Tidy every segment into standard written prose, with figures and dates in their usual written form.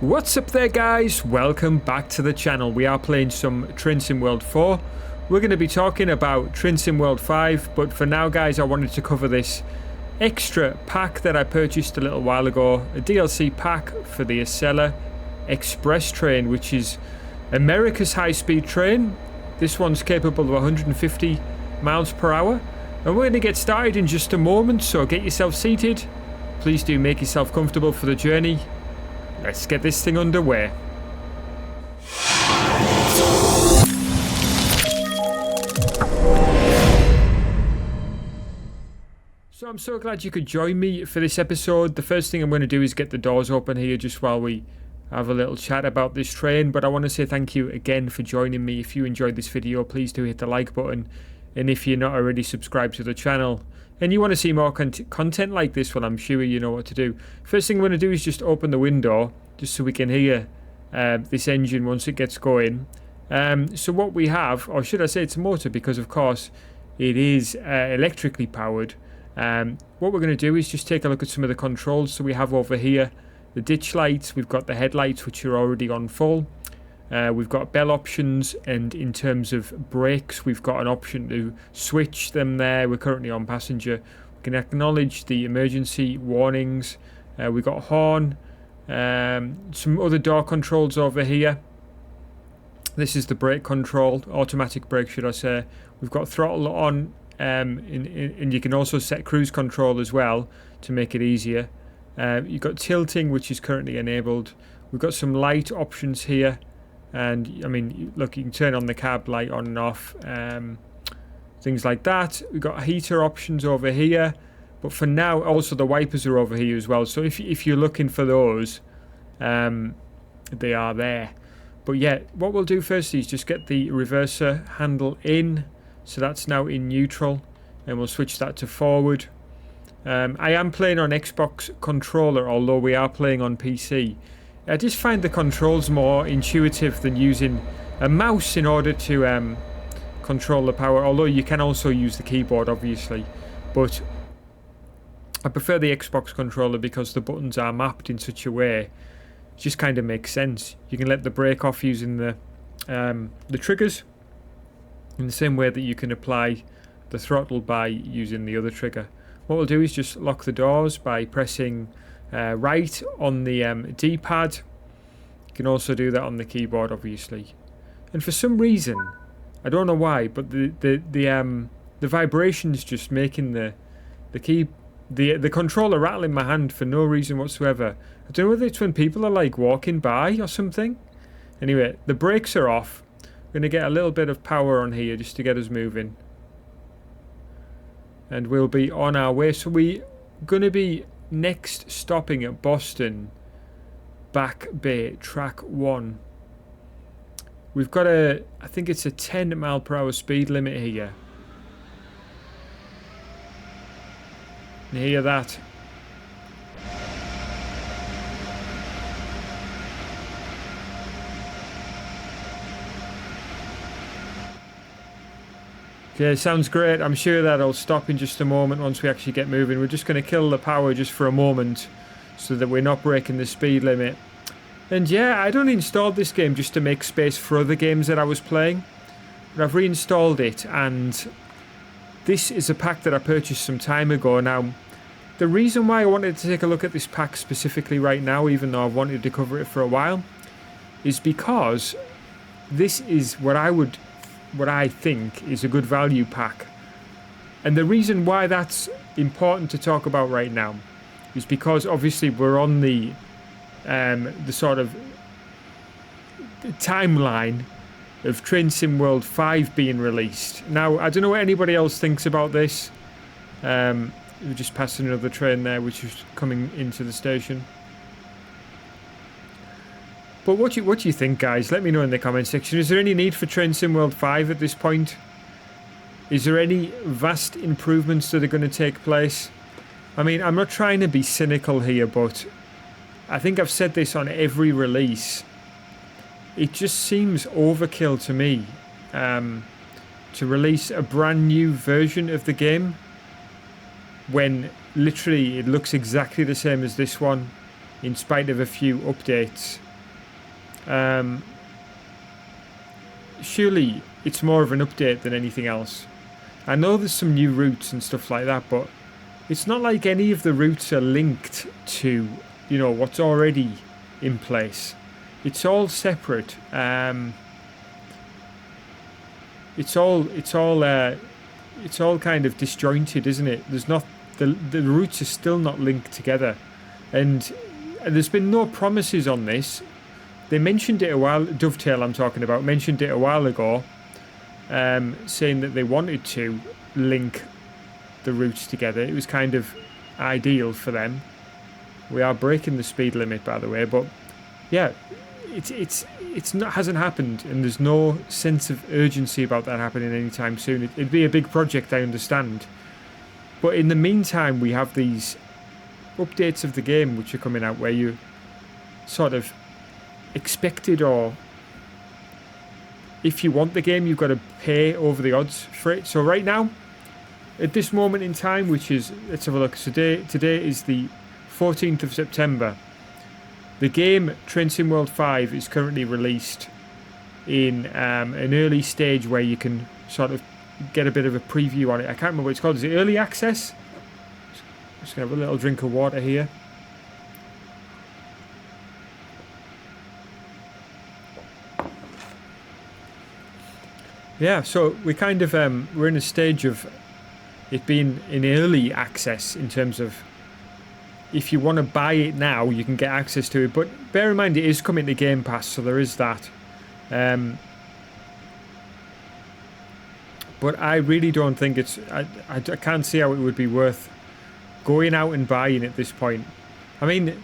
What's up there, guys? Welcome back to the channel. We are playing some Train Sim World 4. We're going to be talking about Train Sim World 5, but for now, guys, I wanted to cover this extra pack that I purchased a little while ago, a DLC pack for the Acela Express train, which is America's high-speed train. This one's capable of 150 miles per hour, and we're going to get started in just a moment, so get yourself seated. Please do make yourself comfortable for the journey. Let's get this thing underway. So I'm so glad you could join me for this episode. The first thing I'm going to do is get the doors open here just while we have a little chat about this train. But I want to say thank you again for joining me. If you enjoyed this video, please do hit the like button. And if you're not already subscribed to the channel and you want to see more content like this, well, I'm sure you know what to do. First thing I'm going to do is just open the window just so we can hear this engine once it gets going. So what we have, or should I say it's a motor, because of course it is electrically powered. What we're going to do is just take a look at some of the controls. So we have over here the ditch lights, we've got the headlights which are already on full. We've got bell options, and in terms of brakes we've got an option to switch them there. We're currently on passenger. We can acknowledge the emergency warnings. We've got horn, some other door controls over here. This is the brake control, automatic brake should I say. We've got throttle on, and you can also set cruise control as well to make it easier. You've got tilting, which is currently enabled. We've got some light options here. And I mean, look, you can turn on the cab light on and off, things like that. We've got heater options over here, but for now also the wipers are over here as well. So if you're looking for those, they are there. But yeah, what we'll do first is just get the reverser handle in. So that's now in neutral, and we'll switch that to forward. I am playing on Xbox controller, although we are playing on PC. I just find the controls more intuitive than using a mouse in order to control the power, although you can also use the keyboard obviously, but I prefer the Xbox controller because the buttons are mapped in such a way. It just kind of makes sense. You can let the brake off using the triggers in the same way that you can apply the throttle by using the other trigger. What we'll do is just lock the doors by pressing right on the D-pad. You can also do that on the keyboard obviously. And for some reason, I don't know why, but the vibrations just making the controller rattle in my hand for no reason whatsoever. I don't know whether it's when people are like walking by or something. Anyway, the brakes are off. We're going to get a little bit of power on here just to get us moving. And we'll be on our way. So we're going to be next stopping at Boston Back Bay Track 1. We've got I think it's a 10 mile per hour speed limit here. You hear that? Okay, sounds great. I'm sure that'll stop in just a moment once we actually get moving. We're just going to kill the power just for a moment so that we're not breaking the speed limit. And yeah, I'd only installed this game just to make space for other games that I was playing. But I've reinstalled it, and this is a pack that I purchased some time ago. Now, the reason why I wanted to take a look at this pack specifically right now, even though I've wanted to cover it for a while, is because this is what I think is a good value pack. And the reason why that's important to talk about right now is because obviously we're on the sort of timeline of Train Sim World 5 being released. Now, I don't know what anybody else thinks about this. We're just passing another train there which is coming into the station. But what do you think, guys? Let me know in the comment section. Is there any need for Train Sim World 5 at this point? Is there any vast improvements that are going to take place? I mean, I'm not trying to be cynical here, but I think I've said this on every release. It just seems overkill to me to release a brand new version of the game when literally it looks exactly the same as this one, in spite of a few updates. Um, Surely it's more of an update than anything else. I know there's some new routes and stuff like that, but it's not like any of the routes are linked to, what's already in place. It's all separate. It's all kind of disjointed, isn't it? There's not the routes are still not linked together, and there's been no promises on this. They mentioned it a while. Dovetail, I'm talking about, mentioned it a while ago, saying that they wanted to link the routes together. It was kind of ideal for them. We are breaking the speed limit, by the way, but yeah, it's not hasn't happened, and there's no sense of urgency about that happening anytime soon. It'd be a big project, I understand, but in the meantime, we have these updates of the game which are coming out where you sort of expected, or if you want the game, you've got to pay over the odds for it. So right now, at this moment in time, which is, let's have a look. Today is the 14th of September. The game Train Sim World 5 is currently released in an early stage where you can sort of get a bit of a preview on it. I can't remember what it's called. Is it early access? Just gonna have a little drink of water here. Yeah, so we kind of we're in a stage of it being in early access in terms of if you want to buy it now, you can get access to it. But bear in mind, it is coming to Game Pass, so there is that. But I really don't think it's... I can't see how it would be worth going out and buying at this point. I mean,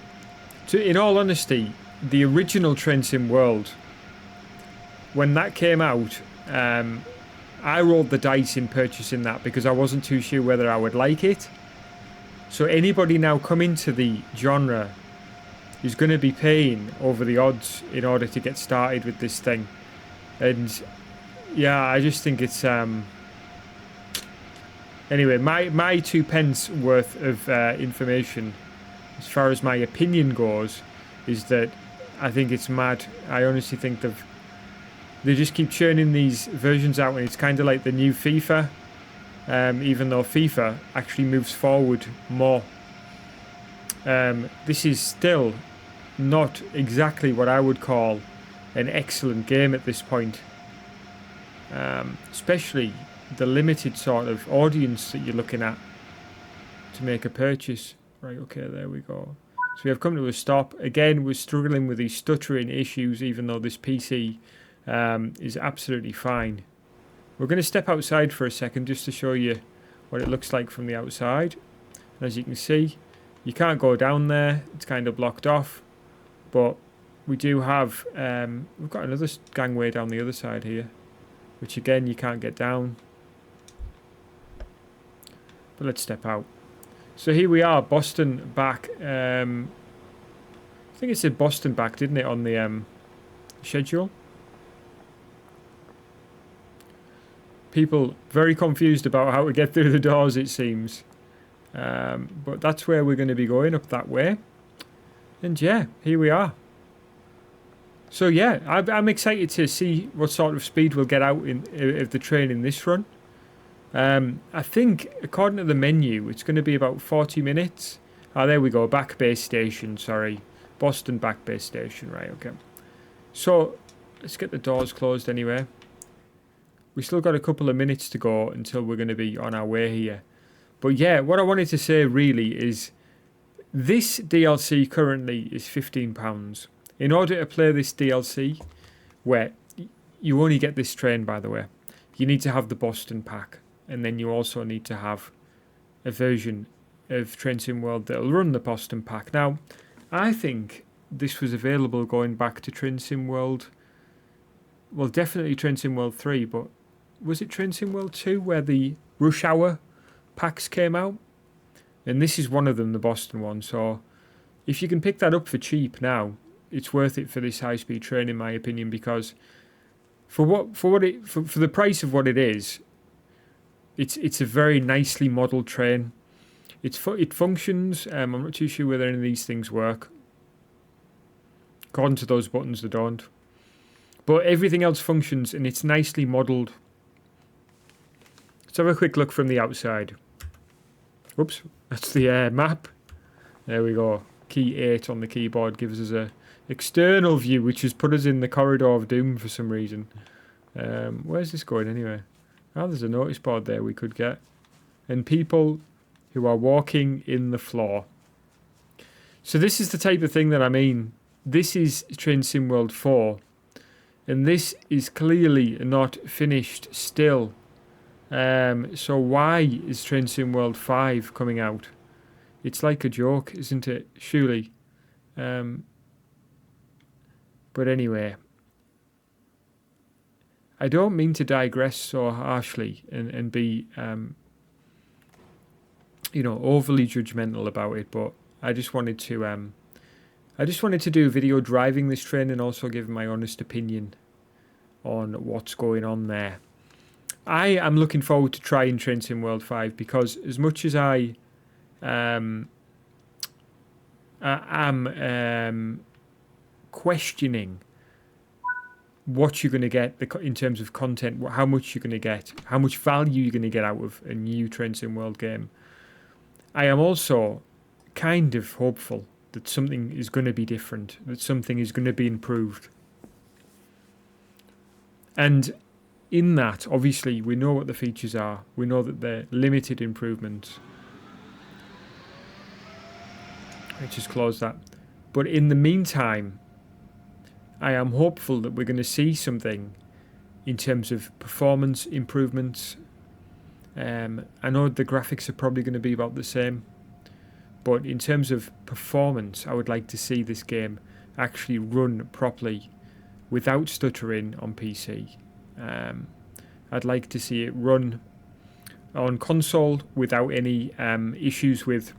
in all honesty, the original Train Sim World, when that came out, I rolled the dice in purchasing that because I wasn't too sure whether I would like it. So anybody now coming to the genre is going to be paying over the odds in order to get started with this thing. And yeah, I just think it's anyway, my 2 pence worth of information as far as my opinion goes is that I think it's mad. I honestly think they just keep churning these versions out, and it's kind of like the new FIFA. Even though FIFA actually moves forward more. This is still not exactly what I would call an excellent game at this point. Especially the limited sort of audience that you're looking at to make a purchase. Right, okay, there we go. So we have come to a stop. Again, we're struggling with these stuttering issues, even though this PC is absolutely fine. We're going to step outside for a second just to show you what it looks like from the outside. And as you can see, you can't go down there. It's kind of blocked off. But we do have... we've got another gangway down the other side here, which again, you can't get down. But let's step out. So here we are, Boston back. I think it said Boston back, didn't it, on the schedule? People very confused about how to get through the doors, it seems. But that's where we're going to be going, up that way. And yeah, here we are. So yeah, I'm excited to see what sort of speed we'll get out of the train in this run. I think, according to the menu, it's going to be about 40 minutes. Ah, there we go, Back Bay Station, sorry. Boston Back Bay Station, right, okay. So, let's get the doors closed anyway. We still got a couple of minutes to go until we're going to be on our way here. But yeah, what I wanted to say really is this DLC currently is £15. In order to play this DLC, where you only get this train, by the way, you need to have the Boston pack. And then you also need to have a version of Train Sim World that will run the Boston pack. Now, I think this was available going back to Train Sim World. Well, definitely Train Sim World 3, but was it Train Sim World 2 where the Rush Hour packs came out? And this is one of them, the Boston one. So if you can pick that up for cheap now, it's worth it for this high-speed train, in my opinion, because for the price of what it is, it's a very nicely modelled train. It functions. I'm not too sure whether any of these things work. According to those buttons, they don't. But everything else functions, and it's nicely modelled. Let's have a quick look from the outside. Oops, that's the map. There we go. Key 8 on the keyboard gives us a external view, which has put us in the corridor of doom for some reason. Where's this going anyway? Oh, there's a notice board there we could get. And people who are walking in the floor. So this is the type of thing that I mean. This is Train Sim World 4. And this is clearly not finished still. So why is Train Sim World 5 coming out? It's like a joke, isn't it? Surely. But anyway. I don't mean to digress so harshly and be, overly judgmental about it, but I just wanted to do a video driving this train and also give my honest opinion on what's going on there. I am looking forward to trying Train Sim World 5 because as much as I am questioning what you're going to get in terms of content, how much you're going to get, how much value you're going to get out of a new Train Sim World game, I am also kind of hopeful that something is going to be different, that something is going to be improved. And in that, obviously, we know what the features are. We know that they're limited improvements. Let's just close that. But in the meantime, I am hopeful that we're going to see something in terms of performance improvements. I know the graphics are probably going to be about the same, but in terms of performance, I would like to see this game actually run properly without stuttering on PC. I'd like to see it run on console without any issues with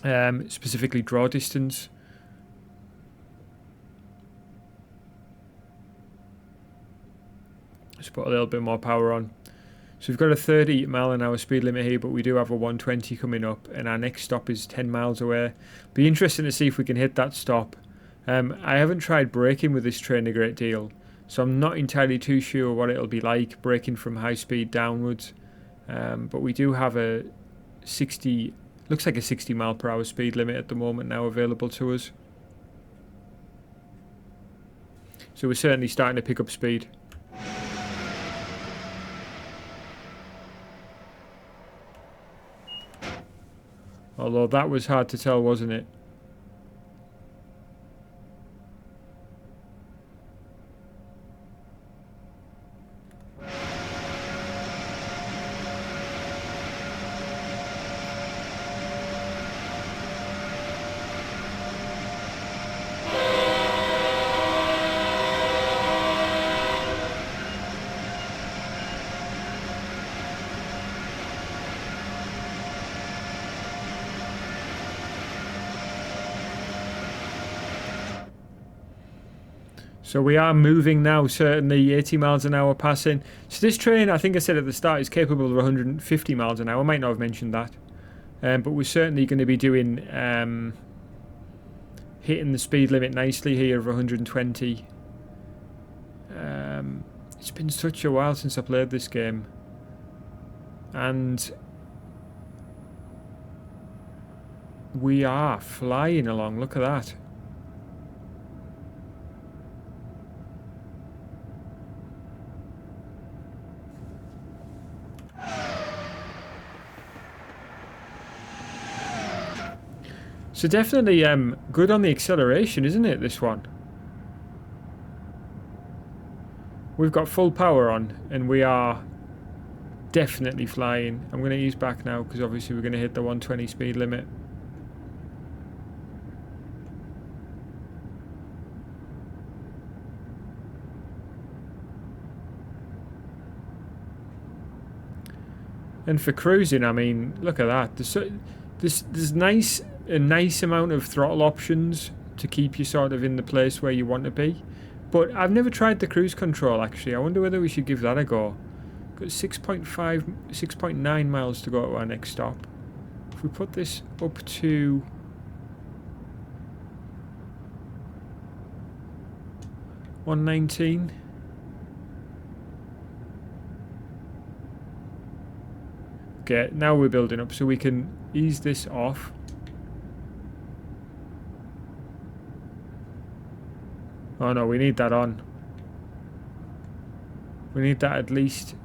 specifically draw distance. Let's put a little bit more power on. So we've got a 30 mile an hour speed limit here, but we do have a 120 coming up, and our next stop is 10 miles away. Be interesting to see if we can hit that stop. I haven't tried braking with this train a great deal, so I'm not entirely too sure what it'll be like braking from high speed downwards. But we do have a 60, looks like a 60 mile per hour speed limit at the moment now available to us. So we're certainly starting to pick up speed. Although that was hard to tell, wasn't it? So we are moving now, certainly 80 miles an hour passing. So this train, I think I said at the start, is capable of 150 miles an hour. I might not have mentioned that. But we're certainly going to be doing, hitting the speed limit nicely here of 120. It's been such a while since I played this game. And we are flying along, look at that. So definitely good on the acceleration, isn't it, this one? We've got full power on, and we are definitely flying. I'm going to ease back now, because obviously we're going to hit the 120 speed limit. And for cruising, I mean, look at that. There's a nice amount of throttle options to keep you sort of in the place where you want to be. But I've never tried the cruise control, actually. I wonder whether we should give that a go. Got 6.9 miles to go to our next stop. If we put this up to 119. Okay, now we're building up, so we can ease this off. Oh no, we need that on. We need that at least.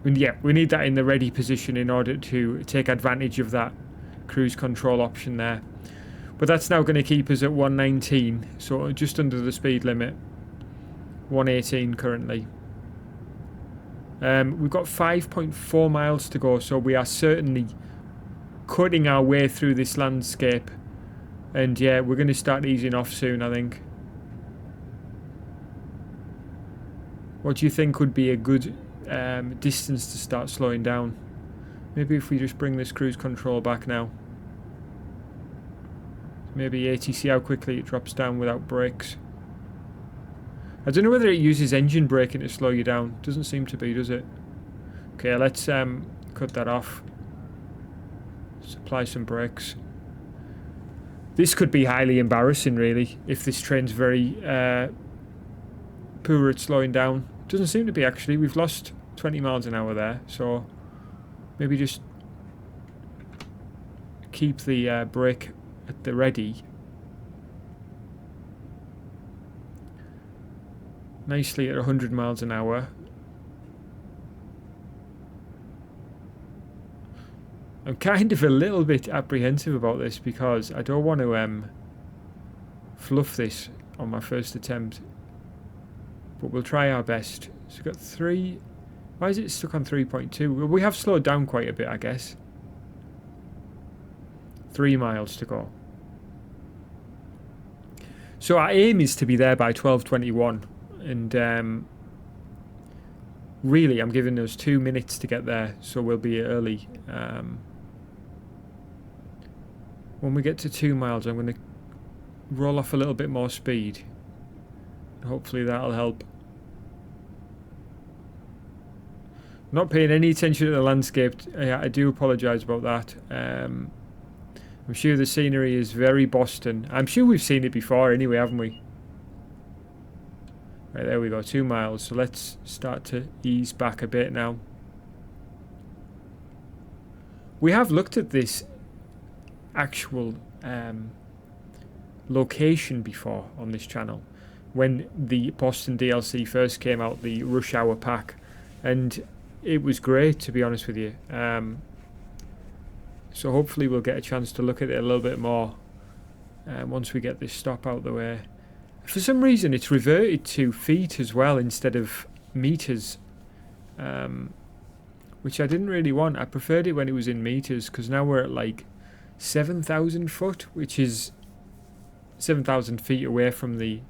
Yeah, we need that in the ready position in order to take advantage of that cruise control option there. But that's now going to keep us at 119, so just under the speed limit. 118 currently. We've got 5.4 miles to go, so we are certainly cutting our way through this landscape. And yeah, we're going to start easing off soon, I think. What do you think would be a good distance to start slowing down? Maybe if we just bring this cruise control back now. Maybe 80, see how quickly it drops down without brakes. I don't know whether it uses engine braking to slow you down. Doesn't seem to be, does it? Okay, let's cut that off. Apply some brakes. This could be highly embarrassing, really, if this train's very poor at slowing down. Doesn't seem to be, actually. We've lost 20 miles an hour there, so maybe just keep the brake at the ready. Nicely at 100 miles an hour. I'm kind of a little bit apprehensive about this because I don't want to fluff this on my first attempt. But we'll try our best. So we've got 3... Why is it stuck on 3.2? Well, we have slowed down quite a bit, I guess. 3 miles to go. So our aim is to be there by 12:21. And really, I'm giving us 2 minutes to get there, so we'll be early. When we get to 2 miles, I'm going to roll off a little bit more speed. Hopefully that'll help. Not paying any attention to the landscape. I do apologise about that. I'm sure the scenery is very Boston. I'm sure we've seen it before anyway, haven't we? Right, there we go, 2 miles. So let's start to ease back a bit now. We have looked at this actual location before on this channel. When the Boston DLC first came out, the Rush Hour pack. And it was great, to be honest with you. So hopefully we'll get a chance to look at it a little bit more once we get this stop out the way. For some reason it's reverted to feet as well instead of meters, which I didn't really want. I preferred it when it was in meters, because now we're at like 7,000 foot, which is 7,000 feet away from the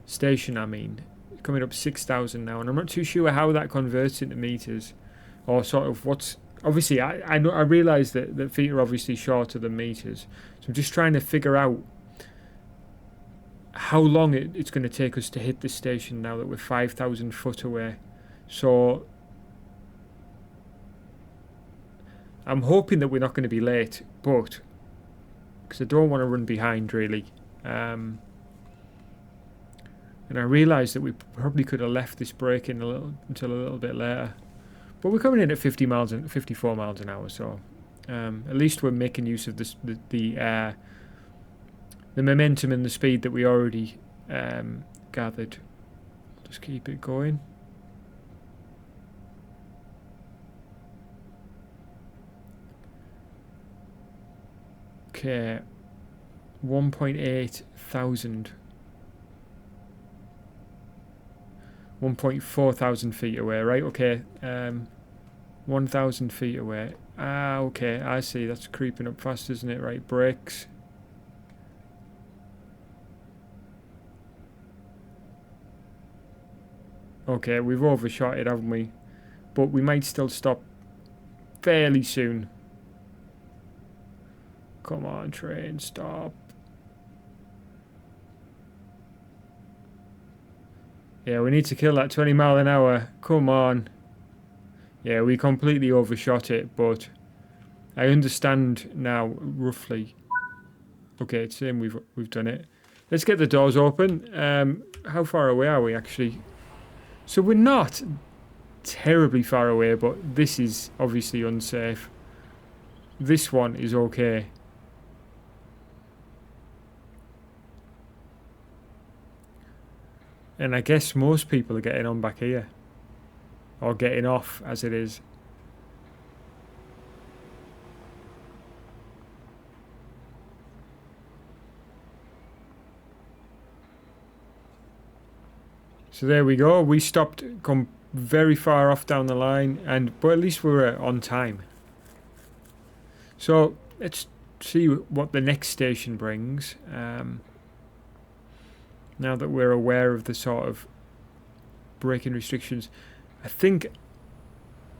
station. I mean, coming up 6,000 now, and I'm not too sure how that converts into meters, or sort of what's... Obviously, I realise that feet are obviously shorter than meters, so I'm just trying to figure out how long it's going to take us to hit this station now that we're 5,000 foot away. So I'm hoping that we're not going to be late, but because I don't want to run behind really. And I realised that we probably could have left this break in until a little bit later. But we're coming in at 54 miles an hour, so at least we're making use of this, the momentum and the speed that we already gathered. Just keep it going. Okay, 1.8 thousand. 1.4 thousand feet away, right? Okay, 1,000 feet away. Ah, okay, I see. That's creeping up fast, isn't it? Right, brakes. Okay, we've overshot it, haven't we? But we might still stop fairly soon. Come on, train, stop. Yeah, we need to kill that 20 mile an hour. Come on. Yeah, we completely overshot it, but I understand now roughly. Okay, it's saying we've done it. Let's get the doors open. How far away are we actually? So we're not terribly far away, but this is obviously unsafe. This one is okay. And I guess most people are getting on back here. Or getting off, as it is. So there we go. We stopped, come very far off down the line, but at least we were on time. So let's see what the next station brings. Now that we're aware of the sort of braking restrictions, I think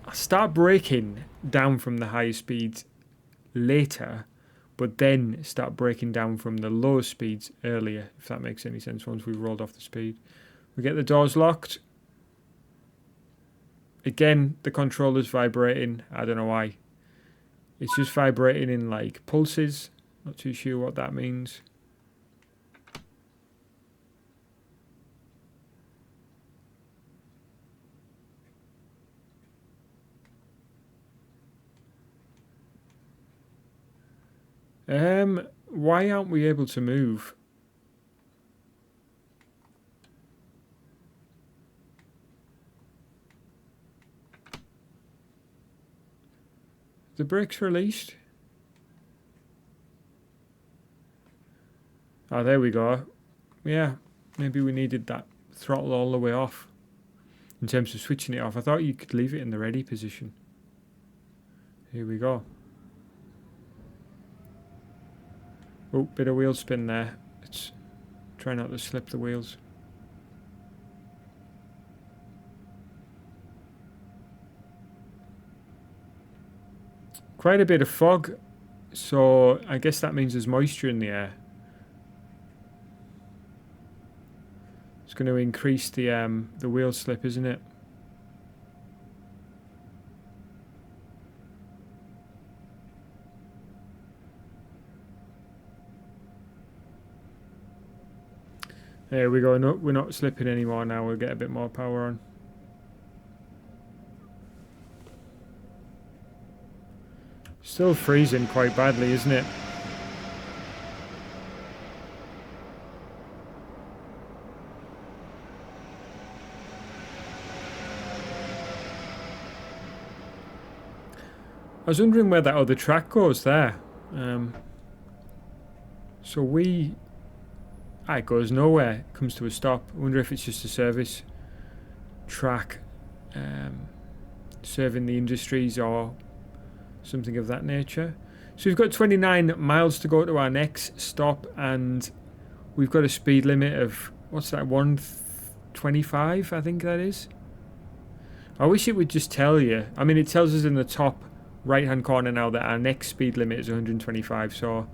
I'll start braking down from the higher speeds later, but then start braking down from the low speeds earlier, if that makes any sense, once we've rolled off the speed. We get the doors locked. Again, the controller's vibrating. I don't know why. It's just vibrating in like pulses. Not too sure what that means. Why aren't we able to move? The brakes released? Oh, there we go. Yeah, maybe we needed that throttle all the way off. In terms of switching it off, I thought you could leave it in the ready position. Here we go. Oh, bit of wheel spin there. Let's try not to slip the wheels. Quite a bit of fog, so I guess that means there's moisture in the air. It's going to increase the wheel slip, isn't it? There we go. No, we're not slipping anymore now. We'll get a bit more power on. Still freezing quite badly, isn't it? I was wondering where that other track goes there. So it goes nowhere. It comes to a stop. I wonder if it's just a service track serving the industries or something of that nature. So we've got 29 miles to go to our next stop, and we've got a speed limit of, what's that, 125, I think that is. I wish it would just tell you. I mean, it tells us in the top right hand corner now that our next speed limit is 125, so,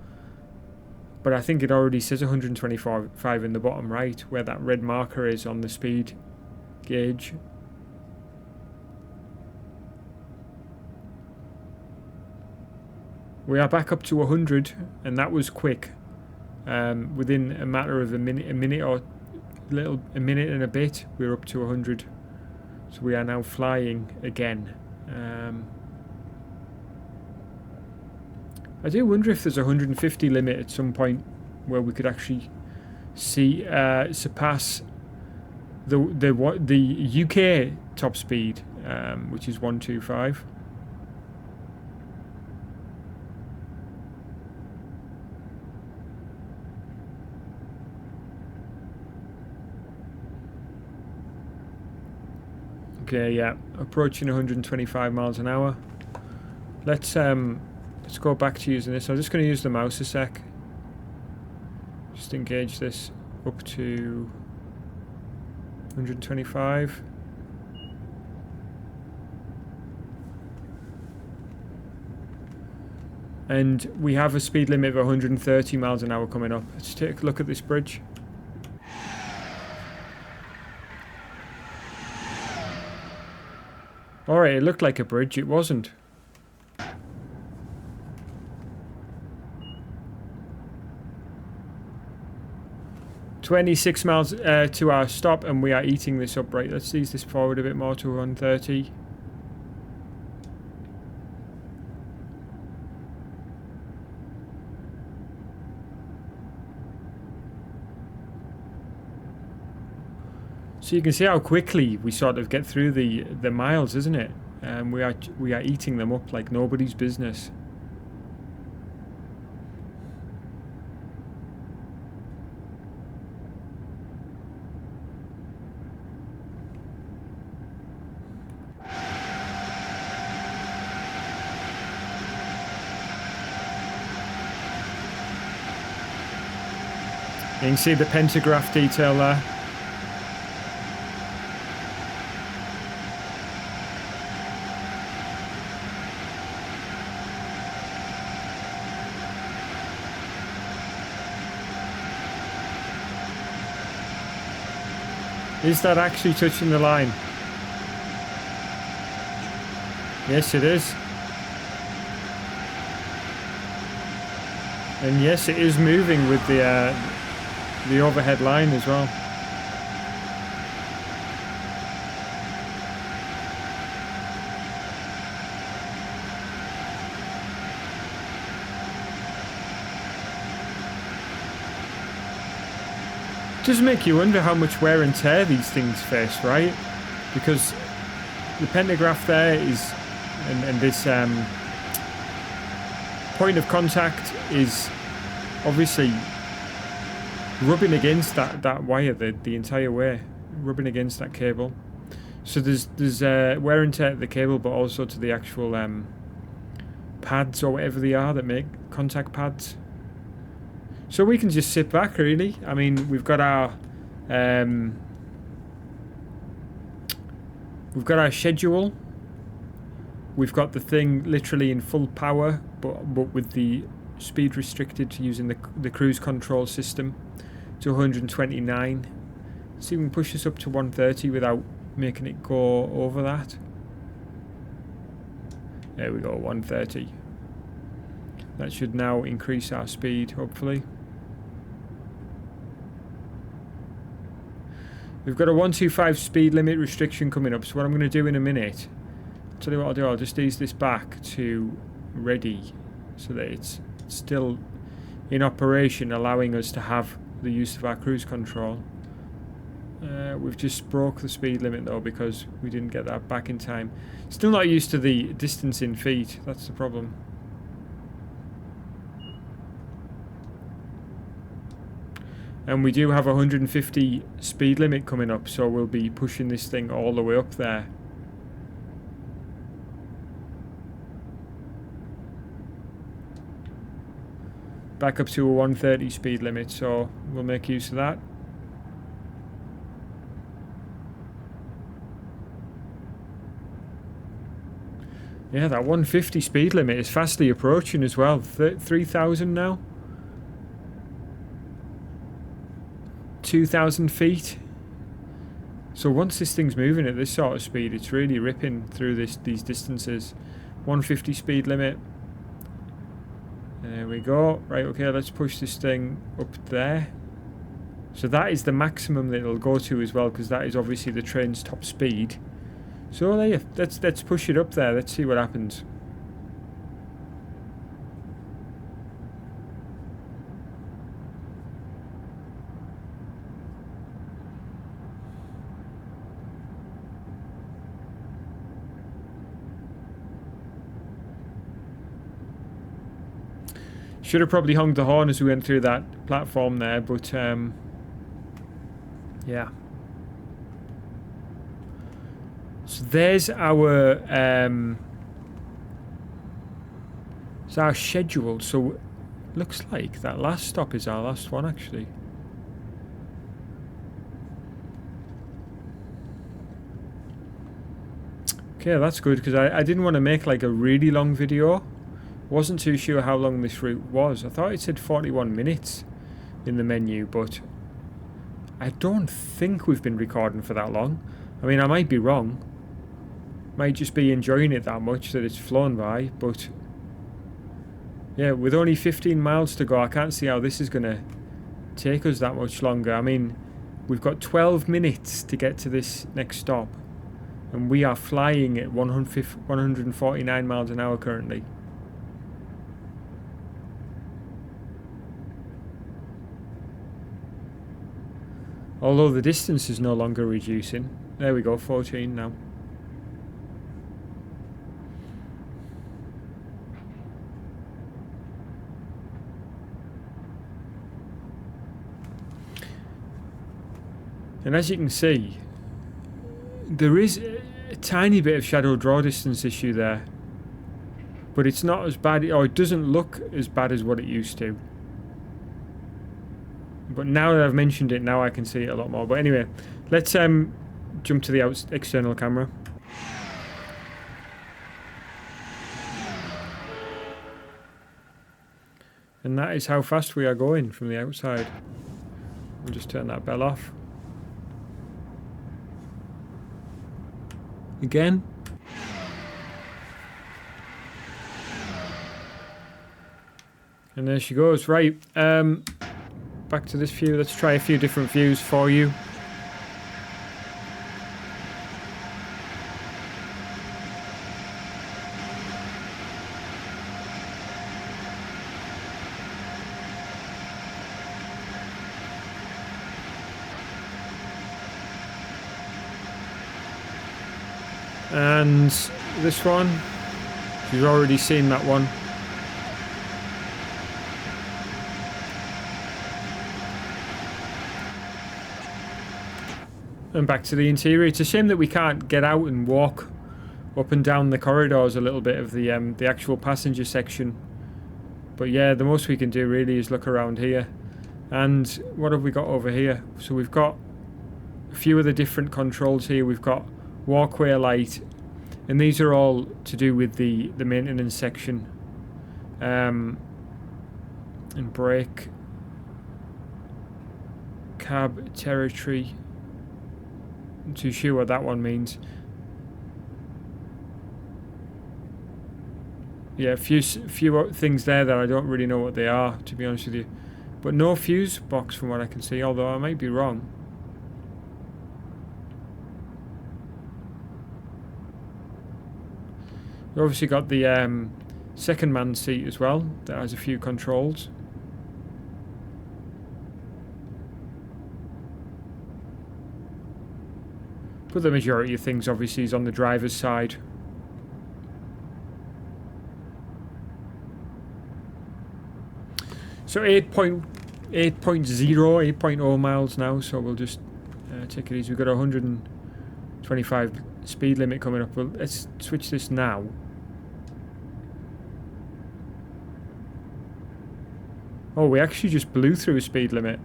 but I think it already says 125 in the bottom right, where that red marker is on the speed gauge. We are back up to 100, and that was quick. Within a matter of a minute and a bit, we're up to 100. So we are now flying again. I do wonder if there's a 150 limit at some point where we could actually see surpass the UK top speed, which is 125. Okay, yeah, approaching 125 miles an hour. Let's go back to using this. I'm just going to use the mouse a sec. Just engage this up to 125. And we have a speed limit of 130 miles an hour coming up. Let's take a look at this bridge. Alright, it looked like a bridge, it wasn't. 26 miles to our stop, and we are eating this up. Right, let's ease this forward a bit more to 130. So you can see how quickly we sort of get through the miles, isn't it? We are eating them up like nobody's business. You can see the pentagraph detail there. Is that actually touching the line? Yes, it is. And yes, it is moving with the overhead line as well. It does make you wonder how much wear and tear these things face, right? Because the pantograph there is, and this point of contact is obviously rubbing against that wire the entire way, rubbing against that cable. So there's wear and tear to the cable, but also to the actual pads or whatever they are that make contact pads. So we can just sit back, really. I mean, we've got our schedule. We've got the thing literally in full power, but with the speed restricted to using the cruise control system to 129. See if we can push this up to 130 without making it go over that. There we go, 130. That should now increase our speed, hopefully. We've got a 125 speed limit restriction coming up, so what I'm going to do in a minute, I'll tell you what I'll do, I'll just ease this back to ready so that it's still in operation, allowing us to have the use of our cruise control. We've just broke the speed limit though because we didn't get that back in time. Still not used to the distance in feet, that's the problem. And we do have a 150 speed limit coming up, so we'll be pushing this thing all the way up there. Back up to a 130 speed limit, so we'll make use of that. Yeah, that 150 speed limit is fastly approaching as well. 3,000 now. 2,000 feet. So once this thing's moving at this sort of speed, it's really ripping through these distances. 150 speed limit. There we go. Right, okay, let's push this thing up there. So that is the maximum that it'll go to as well, because that is obviously the train's top speed. So there, let's push it up there. Let's see what happens. Should have probably hung the horn as we went through that platform there, but yeah. So there's our schedule. So looks like that last stop is our last one actually. Okay, that's good because I didn't want to make like a really long video. Wasn't too sure how long this route was. I thought it said 41 minutes in the menu, but I don't think we've been recording for that long. I mean, I might be wrong. Might just be enjoying it that much that it's flown by, but yeah, with only 15 miles to go, I can't see how this is going to take us that much longer. I mean, we've got 12 minutes to get to this next stop, and we are flying at 149 miles an hour currently. Although the distance is no longer reducing. There we go, 14 now. And as you can see, there is a tiny bit of shadow draw distance issue there. But it's not as bad, or it doesn't look as bad as what it used to. But now that I've mentioned it, now I can see it a lot more. But anyway, let's jump to the external camera. And that is how fast we are going from the outside. I'll just turn that bell off. Again. And there she goes. Right, back to this view. Let's try a few different views for you. And this one, you've already seen that one. And back to the interior. It's a shame that we can't get out and walk up and down the corridors a little bit of the actual passenger section. But yeah, the most we can do really is look around here. And what have we got over here? So we've got a few of the different controls here. We've got walkway light, and these are all to do with the maintenance section. And brake, cab territory. Not too sure what that one means. Yeah, a few things there that I don't really know what they are, to be honest with you. But no fuse box from what I can see, although I might be wrong. We've obviously got the second man seat as well, that has a few controls. But the majority of things obviously is on the driver's side. So 8.0 miles now, so we'll just take it easy. We've got a 125 speed limit coming up. Well, let's switch this now. Oh, we actually just blew through a speed limit.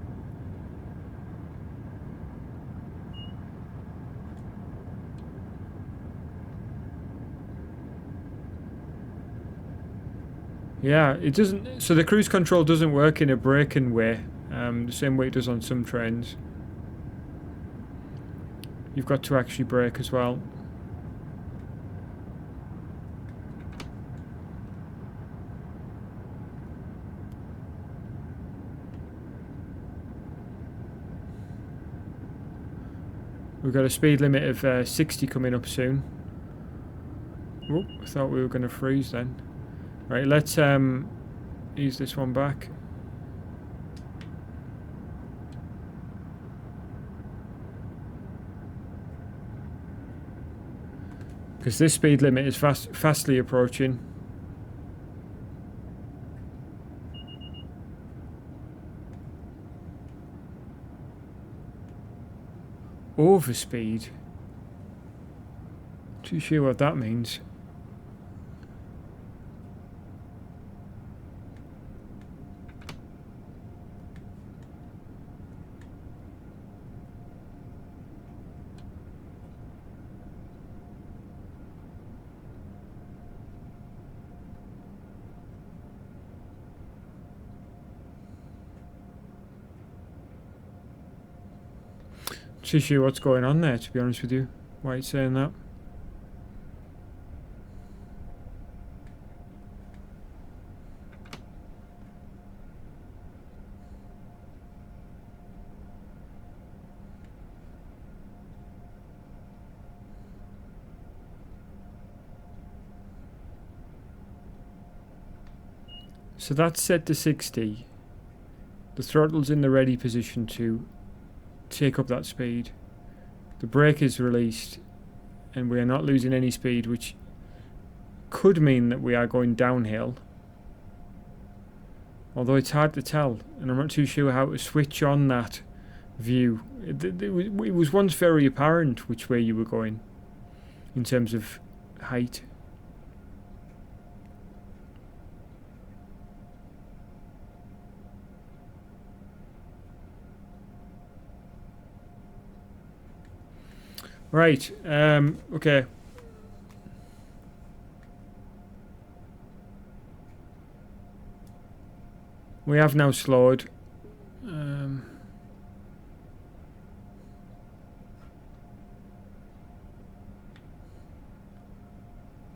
Yeah, it doesn't. So the cruise control doesn't work in a braking way, the same way it does on some trains. You've got to actually brake as well. We've got a speed limit of 60 coming up soon. Oh, I thought we were going to freeze then. Right, let's ease this one back. Because this speed limit is fastly approaching. Overspeed. Too sure what that means. Too sure what's going on there, to be honest with you. Why it's saying that. So that's set to 60. The throttle's in the ready position to take up that speed. The brake is released and we are not losing any speed, which could mean that we are going downhill. Although it's hard to tell, and I'm not too sure how to switch on that view. It was once very apparent which way you were going in terms of height. Right, okay. We have now slowed.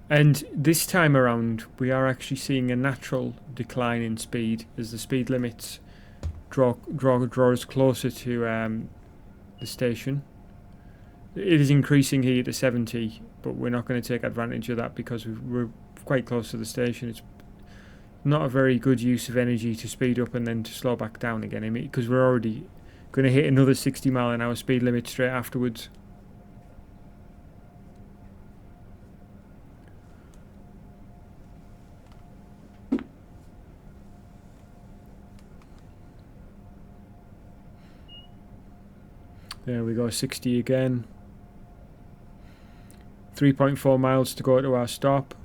And this time around, we are actually seeing a natural decline in speed as the speed limits draw us closer to the station. It is increasing here to 70, but we're not going to take advantage of that because we're quite close to the station. It's not a very good use of energy to speed up and then to slow back down again. I mean, because we're already going to hit another 60-mile-an-hour speed limit straight afterwards. There we go, 60 again. 3.4 miles to go to our stop.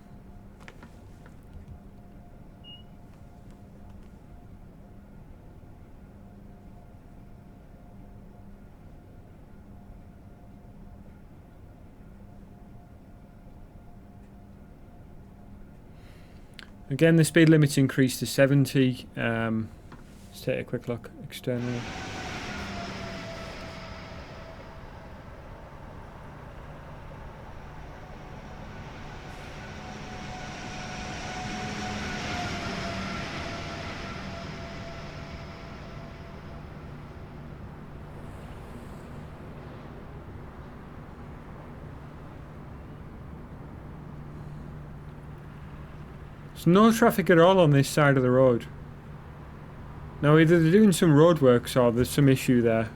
Again, the speed limit's increased to 70. Let's take a quick look externally. There's no traffic at all on this side of the road. Now either they're doing some roadworks or there's some issue there.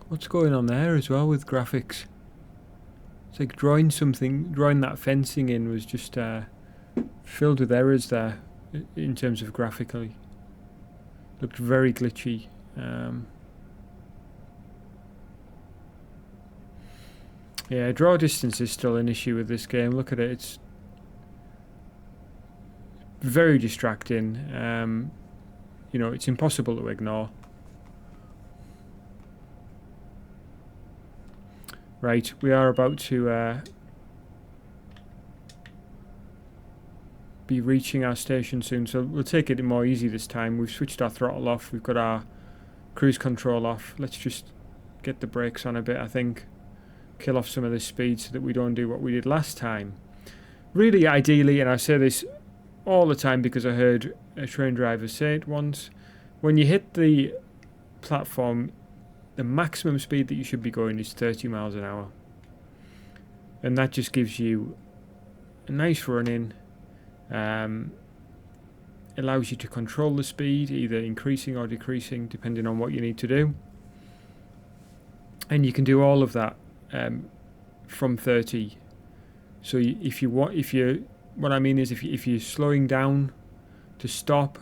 What's going on there as well with graphics? It's like drawing that fencing in was just filled with errors there in terms of graphically. Looked very glitchy. Yeah, draw distance is still an issue with this game. Look at it, it's very distracting. You know, it's impossible to ignore. Right, we are about to be reaching our station soon, so we'll take it more easy this time. We've switched our throttle off, we've got our cruise control off. Let's just get the brakes on a bit, I think. Kill off some of the speed so that we don't do what we did last time. Really ideally, and I say this all the time because I heard a train driver say it once, when you hit the platform, the maximum speed that you should be going is 30 miles an hour. And that just gives you a nice run in. Allows you to control the speed, either increasing or decreasing, depending on what you need to do. And you can do all of that from 30. So if you're slowing down to stop,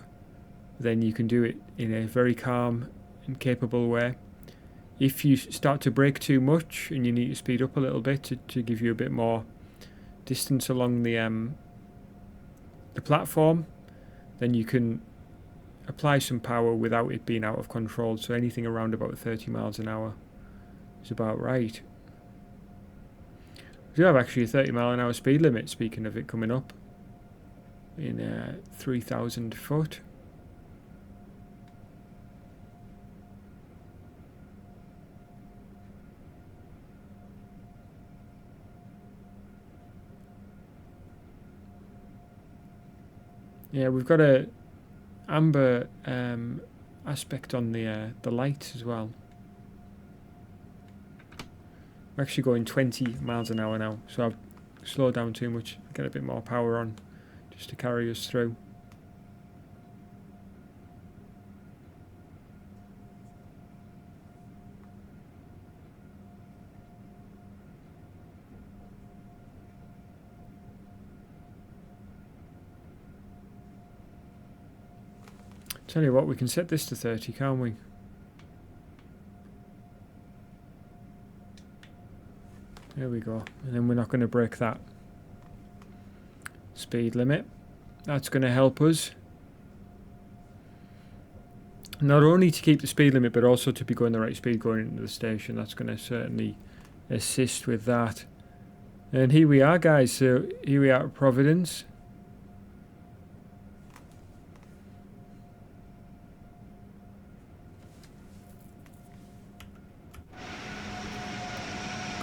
then you can do it in a very calm and capable way. If you start to brake too much and you need to speed up a little bit to give you a bit more distance along the platform, then you can apply some power without it being out of control. So anything around about 30 miles an hour is about right. We do have actually a 30 mile an hour speed limit, speaking of it coming up, in 3,000 foot. Yeah, we've got a amber aspect on the lights as well. I'm actually going 20 miles an hour now, so I've slowed down too much. Get a bit more power on just to carry us through. Tell you what, we can set this to 30, can't we? There we go. And then we're not going to break that speed limit. That's going to help us not only to keep the speed limit, but also to be going the right speed going into the station. That's going to certainly assist with that. And here we are, guys. So here we are at Providence.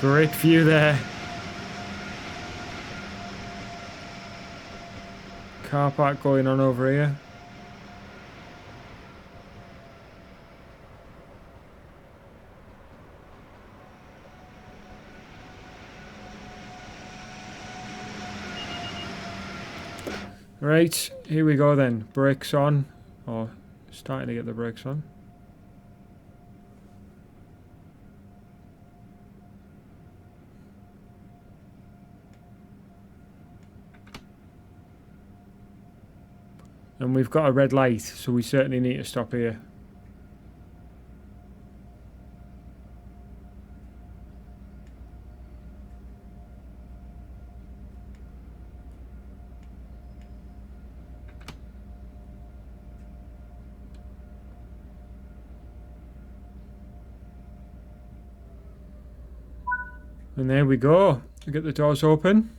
Great view there. Car park going on over here. Right, here we go then. Brakes on. Or starting to get the brakes on. And we've got a red light, so we certainly need to stop here. And there we go. We get the doors open.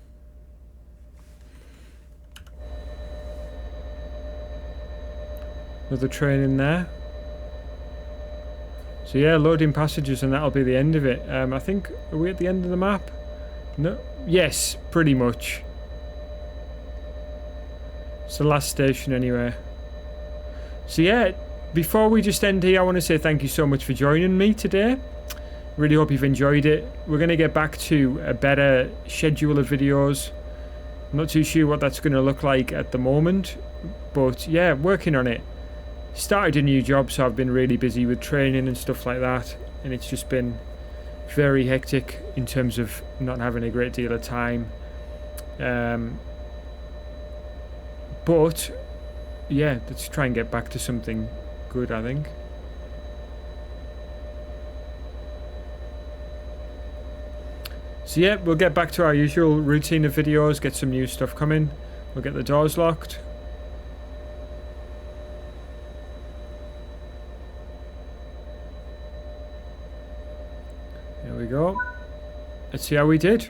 Another train in there. So yeah, loading passengers, and that'll be the end of it. I think, are we at the end of the map? No. Yes, pretty much. It's the last station anyway. So yeah, before we just end here, I want to say thank you so much for joining me today. Really hope you've enjoyed it. We're going to get back to a better schedule of videos. I'm not too sure what that's going to look like at the moment, but yeah, working on it. Started a new job, so I've been really busy with training and stuff like that, and it's just been very hectic in terms of not having a great deal of time. But yeah, let's try and get back to something good, I think. So yeah, we'll get back to our usual routine of videos, get some new stuff coming. We'll get the doors locked. There we go. Let's see how we did.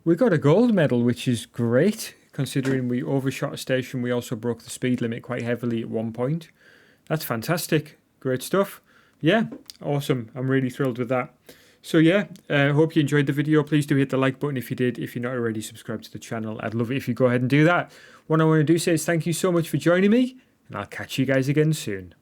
We got a gold medal, which is great, considering we overshot a station. We also broke the speed limit quite heavily at one point. That's fantastic. Great stuff. Yeah, awesome. I'm really thrilled with that. So yeah, hope you enjoyed the video. Please do hit the like button if you did. If you're not already subscribed to the channel, I'd love it if you go ahead and do that. What I want to do is thank you so much for joining me, and I'll catch you guys again soon.